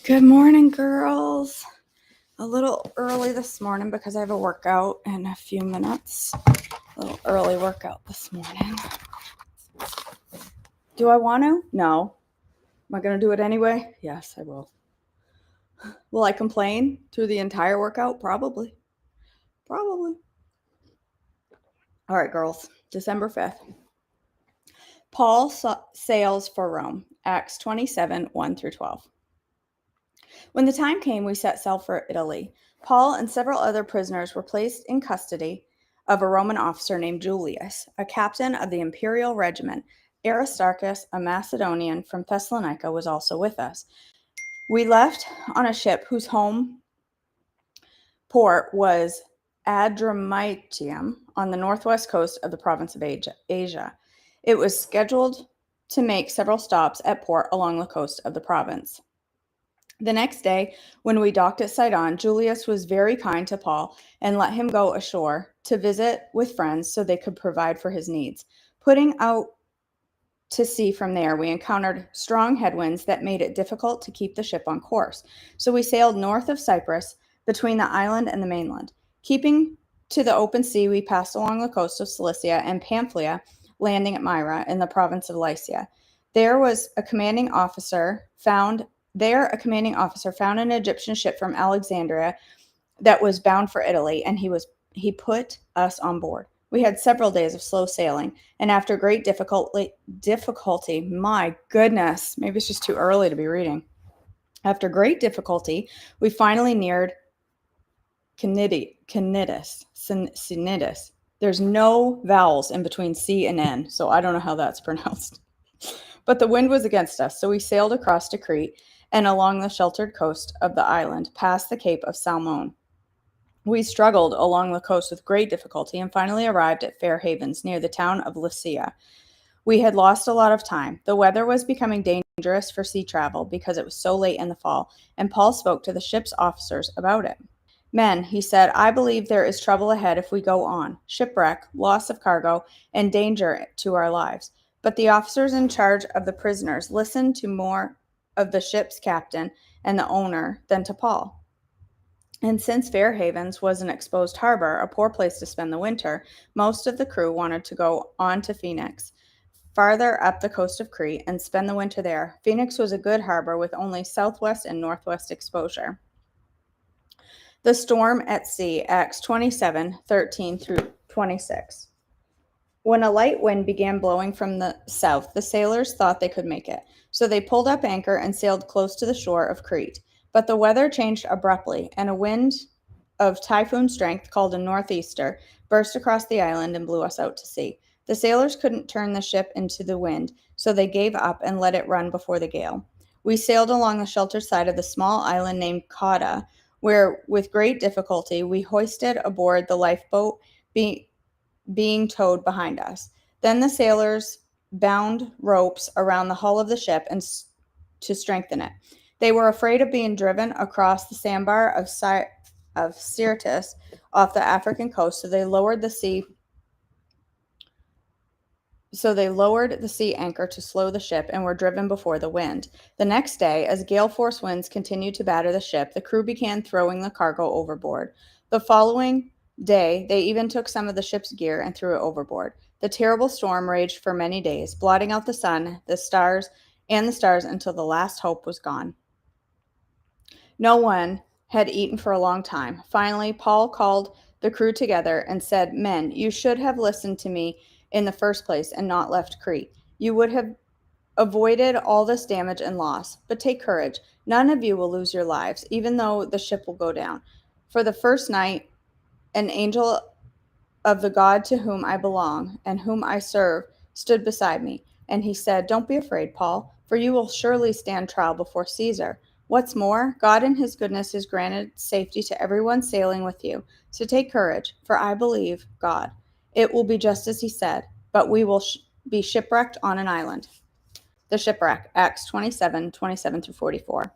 Good morning, girls. A little early this morning because I have a workout in a few minutes. A little early workout this morning. Do I want to? No. Am I going to do it anyway? Yes, I will. Will I complain through the entire workout? Probably. All right, girls. December 5th. Paul sails for Rome. Acts 27, 1 through 12. When the time came, we set sail for Italy. Paul and several other prisoners were placed in custody of a Roman officer named Julius, a captain of the imperial regiment. Aristarchus, a Macedonian from Thessalonica, was also with us. We left on a ship whose home port was Adramyttium on the northwest coast of the province of Asia. It was scheduled to make several stops at port along the coast of the province. The next day, when we docked at Sidon, Julius was very kind to Paul and let him go ashore to visit with friends so they could provide for his needs. Putting out to sea from there, we encountered strong headwinds that made it difficult to keep the ship on course. So we sailed north of Cyprus between the island and the mainland. Keeping to the open sea, we passed along the coast of Cilicia and Pamphylia, landing at Myra in the province of Lycia. There a commanding officer found an Egyptian ship from Alexandria that was bound for Italy, and he put us on board. We had several days of slow sailing, and after great difficulty, my goodness, maybe it's just too early to be reading. After great difficulty, we finally neared Cnidus. There's no vowels in between C and N, so I don't know how that's pronounced. But the wind was against us, so we sailed across to Crete and along the sheltered coast of the island, past the Cape of Salmone. We struggled along the coast with great difficulty and finally arrived at Fair Havens near the town of Lycia. We had lost a lot of time. The weather was becoming dangerous for sea travel because it was so late in the fall, and Paul spoke to the ship's officers about it. Men, he said, I believe there is trouble ahead if we go on. Shipwreck, loss of cargo, and danger to our lives. But the officers in charge of the prisoners listened to more of the ship's captain and the owner than to Paul. And since Fair Havens was an exposed harbor, a poor place to spend the winter, most of the crew wanted to go on to Phoenix, farther up the coast of Crete, and spend the winter there. Phoenix was a good harbor with only southwest and northwest exposure. The storm at sea, Acts 27, 13 through 26. When a light wind began blowing from the south, the sailors thought they could make it. So they pulled up anchor and sailed close to the shore of Crete. But the weather changed abruptly, and a wind of typhoon strength, called a northeaster, burst across the island and blew us out to sea. The sailors couldn't turn the ship into the wind, so they gave up and let it run before the gale. We sailed along the sheltered side of the small island named Cauda, where, with great difficulty, we hoisted aboard the lifeboat being towed behind us. Then the sailors bound ropes around the hull of the ship to strengthen it. They were afraid of being driven across the sandbar of Syrtis off the African coast, so they lowered the sea anchor to slow the ship and were driven before the wind. The next day, as gale force winds continued to batter the ship, the crew began throwing the cargo overboard. The following day, they even took some of the ship's gear and threw it overboard. The terrible storm raged for many days, blotting out the sun, the stars until the last hope was gone. No one had eaten for a long time. Finally, Paul called the crew together and said, Men, you should have listened to me in the first place and not left Crete. You would have avoided all this damage and loss. But take courage. None of you will lose your lives, even though the ship will go down. For the first night, an angel of the God to whom I belong and whom I serve stood beside me. And he said, Don't be afraid, Paul, for you will surely stand trial before Caesar. What's more, God in his goodness has granted safety to everyone sailing with you. So take courage, for I believe God. It will be just as he said, but we will be shipwrecked on an island. The shipwreck, Acts 27, 27 through 44.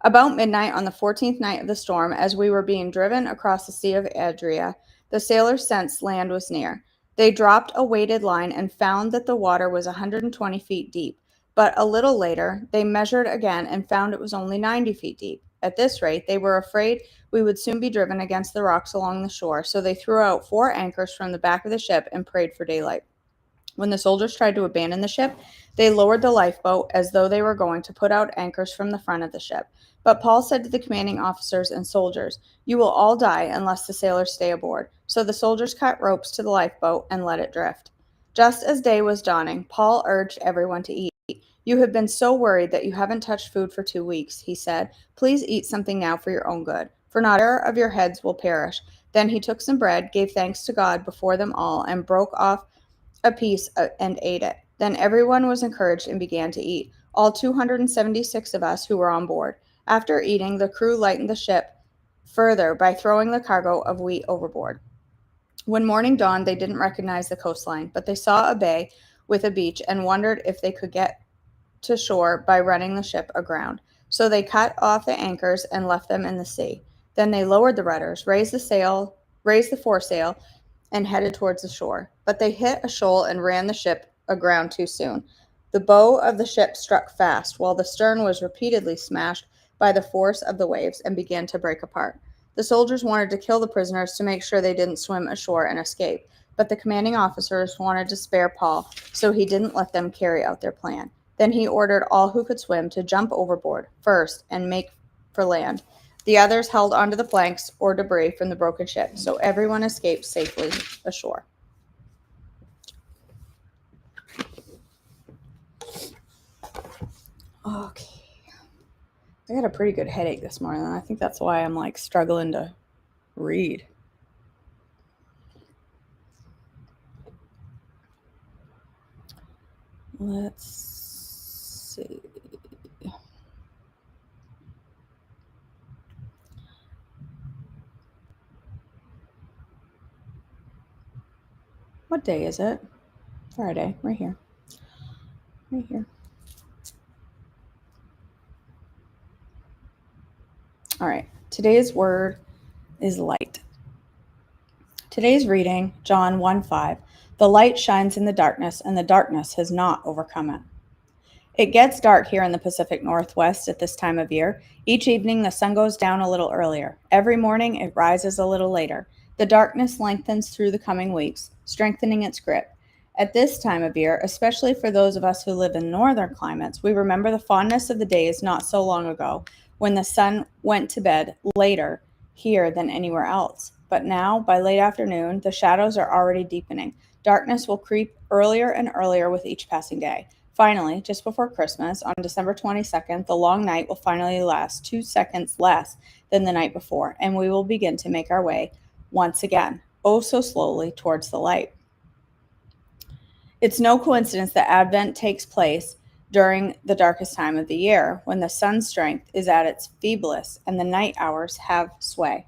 About midnight on the 14th night of the storm, as we were being driven across the Sea of Adria, the sailors sensed land was near. They dropped a weighted line and found that the water was 120 feet deep. But a little later, they measured again and found it was only 90 feet deep. At this rate, they were afraid we would soon be driven against the rocks along the shore, so they threw out 4 anchors from the back of the ship and prayed for daylight. When the soldiers tried to abandon the ship, they lowered the lifeboat as though they were going to put out anchors from the front of the ship. But Paul said to the commanding officers and soldiers, "You will all die unless the sailors stay aboard." So the soldiers cut ropes to the lifeboat and let it drift. Just as day was dawning, Paul urged everyone to eat. "You have been so worried that you haven't touched food for 2 weeks," he said. "Please eat something now for your own good, for not a hair of your heads will perish." Then he took some bread, gave thanks to God before them all, and broke off a piece and ate it. Then everyone was encouraged and began to eat, all 276 of us who were on board. After eating, the crew lightened the ship further by throwing the cargo of wheat overboard. When morning dawned, they didn't recognize the coastline, but they saw a bay with a beach and wondered if they could get to shore by running the ship aground. So they cut off the anchors and left them in the sea. Then they lowered the rudders, raised the foresail, and headed towards the shore. But they hit a shoal and ran the ship aground too soon. The bow of the ship struck fast, while the stern was repeatedly smashed by the force of the waves and began to break apart. The soldiers wanted to kill the prisoners to make sure they didn't swim ashore and escape, but the commanding officers wanted to spare Paul, so he didn't let them carry out their plan. Then he ordered all who could swim to jump overboard first and make for land. The others held onto the planks or debris from the broken ship, so everyone escaped safely ashore. Okay. I got a pretty good headache this morning. I think that's why I'm like struggling to read. Let's see. What day is it? Friday, right here. Right here. All right. Today's word is light. Today's reading, John 1:5. The light shines in the darkness, and the darkness has not overcome it. It gets dark here in the Pacific Northwest at this time of year. Each evening, the sun goes down a little earlier. Every morning, it rises a little later. The darkness lengthens through the coming weeks, strengthening its grip. At this time of year, especially for those of us who live in northern climates, we remember the fondness of the days not so long ago when the sun went to bed later here than anywhere else. But now, by late afternoon, the shadows are already deepening. Darkness will creep earlier and earlier with each passing day. Finally, just before Christmas, on December 22nd, the long night will finally last 2 seconds less than the night before, and we will begin to make our way once again, oh so slowly, towards the light. It's no coincidence that Advent takes place during the darkest time of the year, when the sun's strength is at its feeblest and the night hours have sway.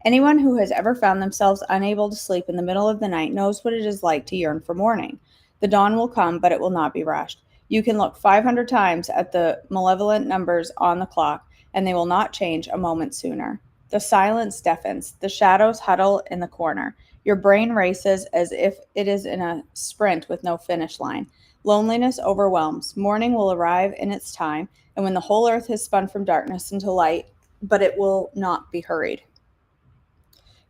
Anyone who has ever found themselves unable to sleep in the middle of the night knows what it is like to yearn for morning. The dawn will come, but it will not be rushed. You can look 500 times at the malevolent numbers on the clock, and they will not change a moment sooner. The silence deafens. The shadows huddle in the corner. Your brain races as if it is in a sprint with no finish line. Loneliness overwhelms. Morning will arrive in its time, and when the whole earth has spun from darkness into light, but it will not be hurried.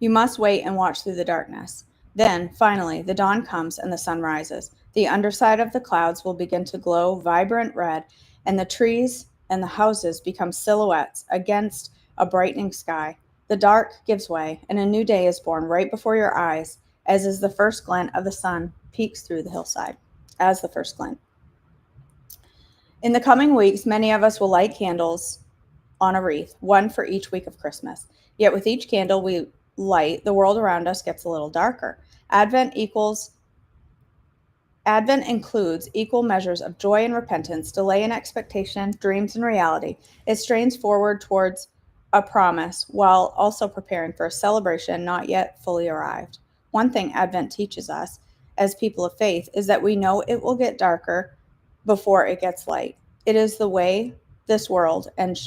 You must wait and watch through the darkness. Then, finally, the dawn comes and the sun rises. The underside of the clouds will begin to glow vibrant red, and the trees and the houses become silhouettes against a brightening sky. The dark gives way, and a new day is born right before your eyes, as is the first glint of the sun peeks through the hillside. As the first glint. In the coming weeks, many of us will light candles on a wreath, one for each week of Christmas. Yet with each candle we light, the world around us gets a little darker. Advent includes equal measures of joy and repentance, delay and expectation, dreams and reality. It strains forward towards a promise while also preparing for a celebration not yet fully arrived. One thing Advent teaches us as people of faith is that we know it will get darker before it gets light. It is the way of this world and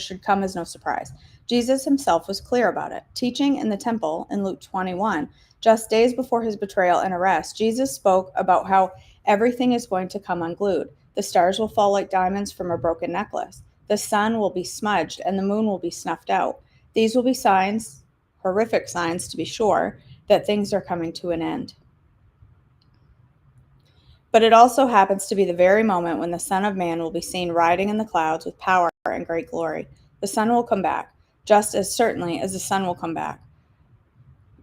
should come as no surprise. Jesus himself was clear about it. Teaching in the temple in Luke 21, just days before his betrayal and arrest, Jesus spoke about how everything is going to come unglued. The stars will fall like diamonds from a broken necklace. The sun will be smudged and the moon will be snuffed out. These will be signs, horrific signs to be sure, that things are coming to an end. But it also happens to be the very moment when the Son of Man will be seen riding in the clouds with power and great glory. The sun will come back, just as certainly as the sun will come back.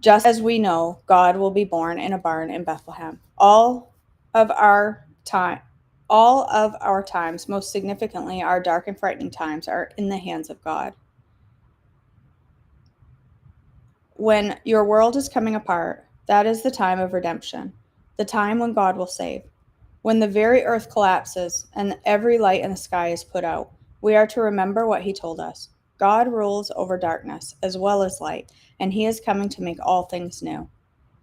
Just as we know, God will be born in a barn in Bethlehem. All of our times, most significantly our dark and frightening times, are in the hands of God. When your world is coming apart, that is the time of redemption, the time when God will save. When the very earth collapses and every light in the sky is put out, we are to remember what he told us. God rules over darkness as well as light, and he is coming to make all things new.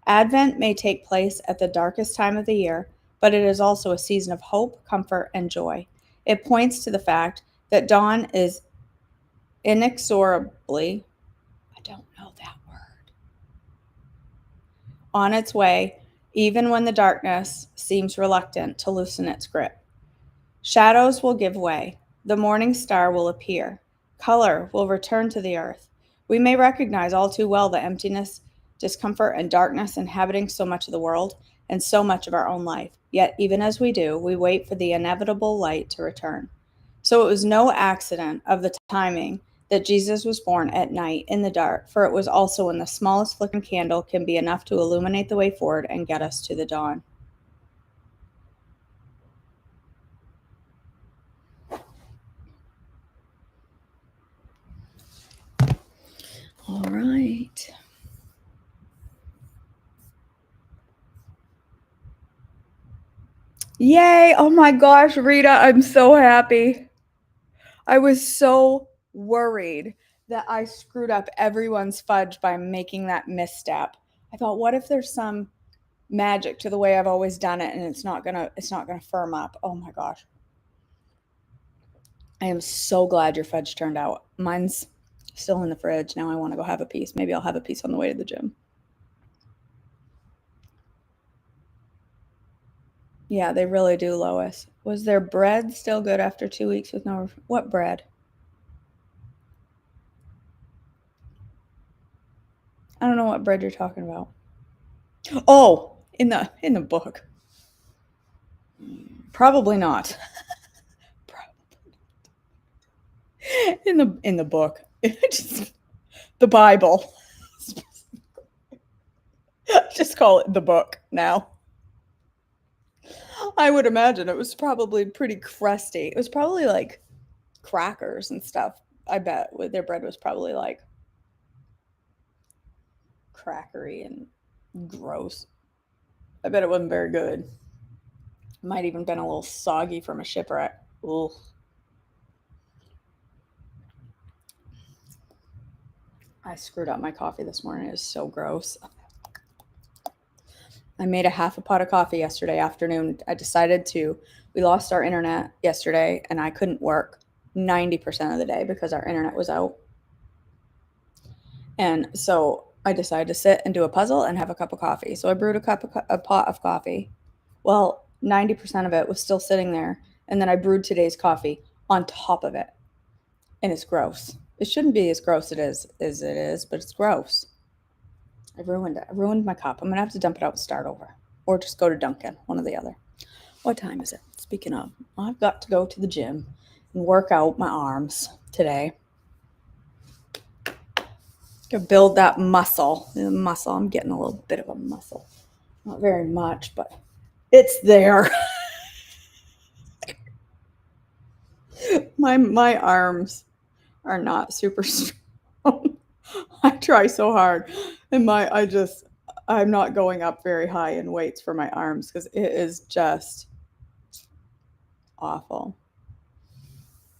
Advent may take place at the darkest time of the year, but it is also a season of hope, comfort, and joy. It points to the fact that dawn is inexorably, I don't know that word, on its way, even when the darkness seems reluctant to loosen its grip. Shadows will give way. The morning star will appear. Color will return to the earth. We may recognize all too well the emptiness, discomfort, and darkness inhabiting so much of the world and so much of our own life. Yet, even as we do, we wait for the inevitable light to return. So it was no accident of the timing that Jesus was born at night in the dark, for it was also when the smallest flickering candle can be enough to illuminate the way forward and get us to the dawn. All right. Yay! Oh my gosh, Rita, I'm so happy. I was so worried that I screwed up everyone's fudge by making that misstep. I thought, what if there's some magic to the way I've always done it and it's not gonna firm up? Oh my gosh. I am so glad your fudge turned out. Mine's still in the fridge. Now I want to go have a piece. Maybe I'll have a piece on the way to the gym. Yeah, they really do, Lois. Was their bread still good after 2 weeks with no... What bread? I don't know what bread you're talking about. Oh, in the book. Probably not. In the book. Just the Bible. Just call it the book now. I would imagine it was probably pretty crusty. It was probably like crackers and stuff. I bet their bread was probably like crackery and gross. I bet it wasn't very good. Might even been a little soggy from a shipwreck. Ugh. I screwed up my coffee this morning. It was so gross. I made a half a pot of coffee yesterday afternoon. We lost our internet yesterday and I couldn't work 90% of the day because our internet was out. And so I decided to sit and do a puzzle and have a cup of coffee. So I brewed a pot of coffee. Well, 90% of it was still sitting there. And then I brewed today's coffee on top of it. And it's gross. It shouldn't be as gross as it is, but it's gross. I ruined it. I ruined my cup. I'm going to have to dump it out and start over. Or just go to Dunkin', one or the other. What time is it? Speaking of, I've got to go to the gym and work out my arms today. To build that muscle. The muscle. I'm getting a little bit of a muscle. Not very much, but it's there. My arms are not super strong. I try so hard. And I'm not going up very high in weights for my arms because it is just awful.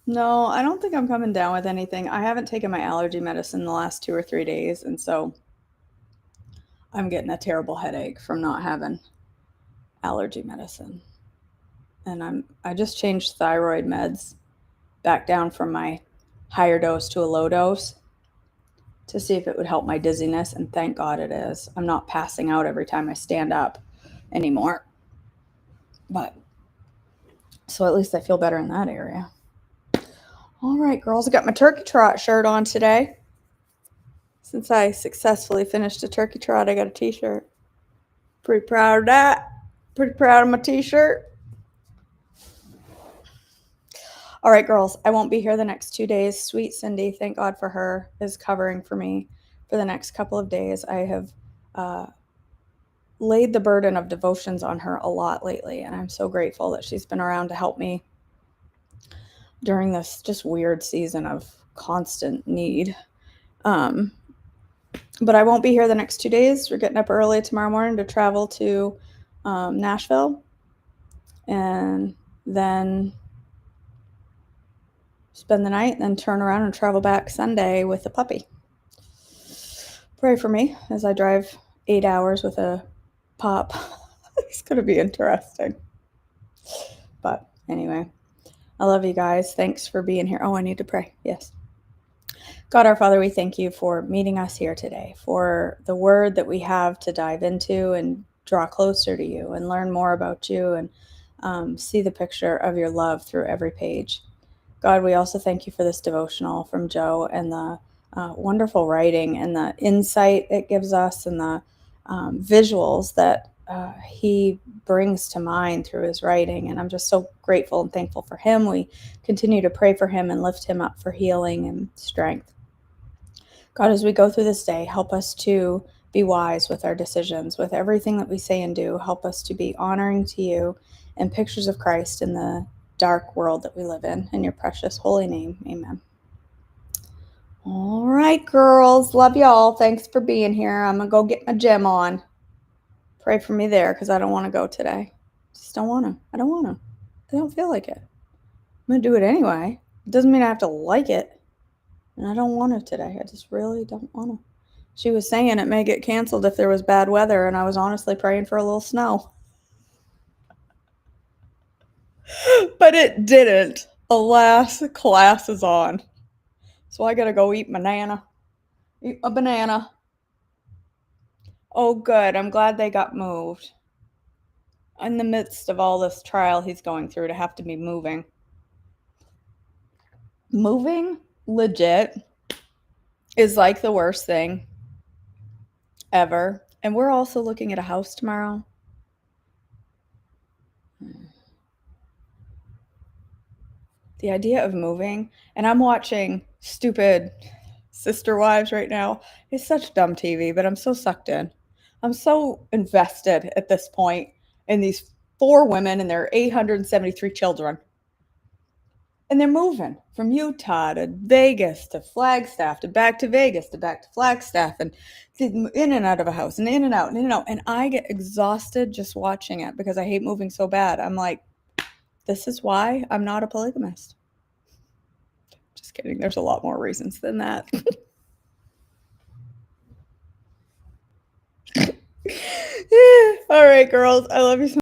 No, I don't think I'm coming down with anything. I haven't taken my allergy medicine the last 2 or 3 days, and so I'm getting a terrible headache from not having allergy medicine. And I just changed thyroid meds back down from my higher dose to a low dose. to see if it would help my dizziness, and thank God it is. I'm not passing out every time I stand up anymore. But so at least I feel better in that area. All right, girls, I got my turkey trot shirt on today. Since I successfully finished a turkey trot, I got a t-shirt. Pretty proud of that. Pretty proud of my t-shirt. All right, girls, I won't be here the next 2 days. Sweet Cindy, thank God for her, is covering for me for the next couple of days. I have laid the burden of devotions on her a lot lately, and I'm so grateful that she's been around to help me during this just weird season of constant need. But I won't be here the next 2 days. We're getting up early tomorrow morning to travel to Nashville, and then spend the night, and then turn around and travel back Sunday with the puppy. Pray for me as I drive 8 hours with a pup. It's going to be interesting. But anyway, I love you guys. Thanks for being here. Oh, I need to pray. Yes. God, our Father, we thank you for meeting us here today, for the word that we have to dive into and draw closer to you and learn more about you and see the picture of your love through every page. God, we also thank you for this devotional from Joe and the wonderful writing and the insight it gives us and the visuals that he brings to mind through his writing. And I'm just so grateful and thankful for him. We continue to pray for him and lift him up for healing and strength. God, as we go through this day, help us to be wise with our decisions, with everything that we say and do. Help us to be honoring to you and pictures of Christ in the dark world that we live in your precious holy name. Amen. All right, girls. Love y'all. Thanks for being here. I'm going to go get my gym on. Pray for me there because I don't want to go today. Just don't want to. I don't want to. I don't feel like it. I'm going to do it anyway. It doesn't mean I have to like it. And I don't want to today. I just really don't want to. She was saying it may get canceled if there was bad weather, and I was honestly praying for a little snow. But it didn't. Alas, class is on. So I gotta go eat banana. Eat a banana. Oh, good. I'm glad they got moved. In the midst of all this trial he's going through, to have to be moving. Moving, legit, is like the worst thing ever. And we're also looking at a house tomorrow. The idea of moving, and I'm watching stupid Sister Wives right now. It's such dumb TV, but I'm so sucked in. I'm so invested at this point in these 4 women and their 873 children. And they're moving from Utah to Vegas to Flagstaff to back to Vegas to back to Flagstaff and in and out of a house and in and out and in and out. And I get exhausted just watching it because I hate moving so bad. I'm like, this is why I'm not a polygamist. Just kidding. There's a lot more reasons than that. All right, girls. I love you so much.